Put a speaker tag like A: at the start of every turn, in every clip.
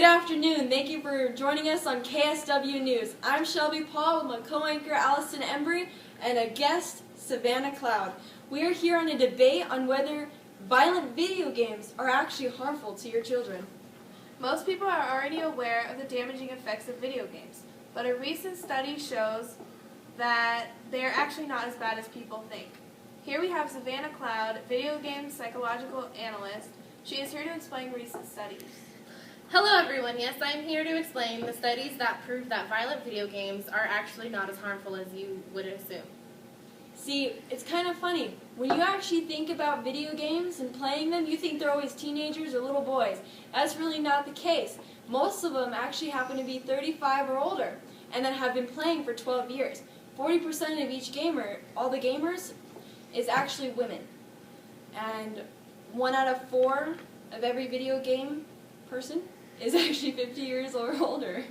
A: afternoon. Thank you for joining us on KSW News. I'm Shelby Paul with my co-anchor Allison Embry and a guest, Savannah Cloud. We are here on a debate on whether violent video games are actually harmful to your children.
B: Most people are already aware of the damaging effects of video games, but a recent study shows that they are actually not as bad as people think. Here we have Savannah Cloud, video game psychological analyst. She is here to explain recent studies.
C: Hello everyone, yes, I'm here to explain the studies that prove that violent video games are actually not as harmful as you would assume.
A: See, it's kind of funny. When you actually think about video games and playing them, you think they're always teenagers or little boys. That's really not the case. Most of them actually happen to be 35 or older and that have been playing for 12 years. 40% of each gamer, all the gamers, is actually women. And 1 out of 4 of every video game person is actually 50 years or older.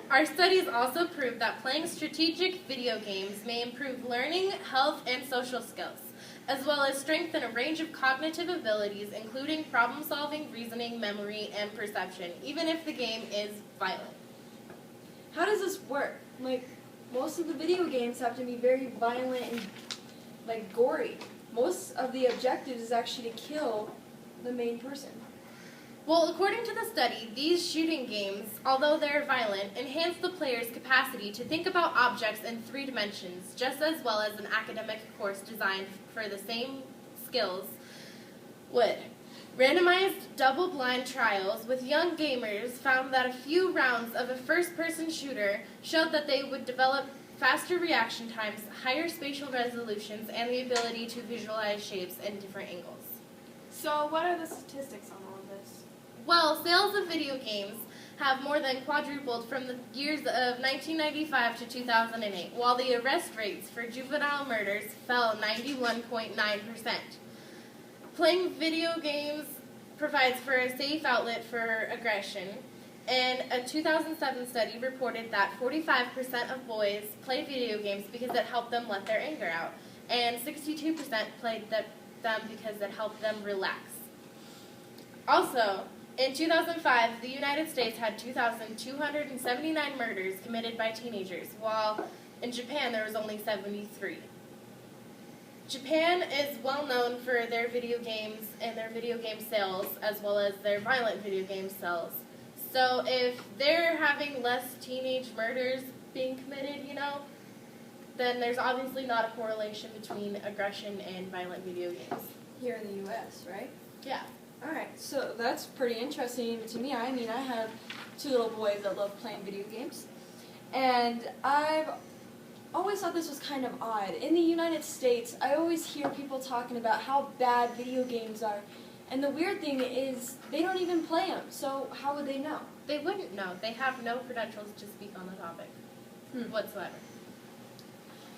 C: Our studies also prove that playing strategic video games may improve learning, health, and social skills, as well as strengthen a range of cognitive abilities, including problem-solving, reasoning, memory, and perception, even if the game is violent.
A: How does this work? Most of the video games have to be very violent and, gory. Most of the objective is actually to kill the main person.
C: Well, according to the study, these shooting games, although they're violent, enhance the player's capacity to think about objects in 3 dimensions, just as well as an academic course designed for the same skills would. Randomized double-blind trials with young gamers found that a few rounds of a first-person shooter showed that they would develop faster reaction times, higher spatial resolutions, and the ability to visualize shapes in different angles.
B: So what are the statistics on all of this?
C: Well, sales of video games have more than quadrupled from the years of 1995 to 2008, while the arrest rates for juvenile murders fell 91.9%. Playing video games provides for a safe outlet for aggression, and a 2007 study reported that 45% of boys play video games because it helped them let their anger out, and 62% played them because it helped them relax. Also, in 2005, the United States had 2,279 murders committed by teenagers, while in Japan there was only 73. Japan is well known for their video games and their video game sales, as well as their violent video game sales. So if they're having less teenage murders being committed, then there's obviously not a correlation between aggression and violent video games.
A: Here in the U.S., right?
C: Yeah.
A: Alright, so that's pretty interesting to me. I have 2 little boys that love playing video games. And I've always thought this was kind of odd. In the United States, I always hear people talking about how bad video games are. And the weird thing is, they don't even play them. So how would they know?
C: They wouldn't know. They have no credentials to speak on the topic whatsoever.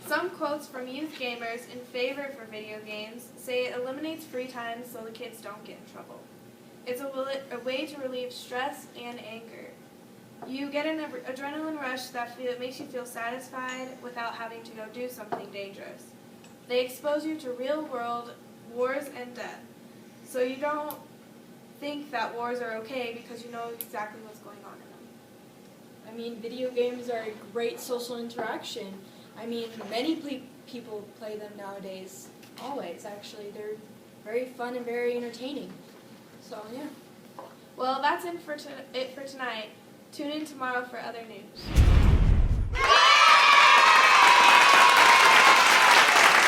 B: Some quotes from youth gamers in favor for video games say it eliminates free time so the kids don't get in trouble. It's a way to relieve stress and anger. You get an adrenaline rush that makes you feel satisfied without having to go do something dangerous. They expose you to real-world wars and death, so you don't think that wars are okay because you know exactly what's going on in them.
A: Video games are a great social interaction. Many people play them nowadays. Always, actually. They're very fun and very entertaining. So, yeah.
B: Well, that's it for tonight. Tune in tomorrow for other news.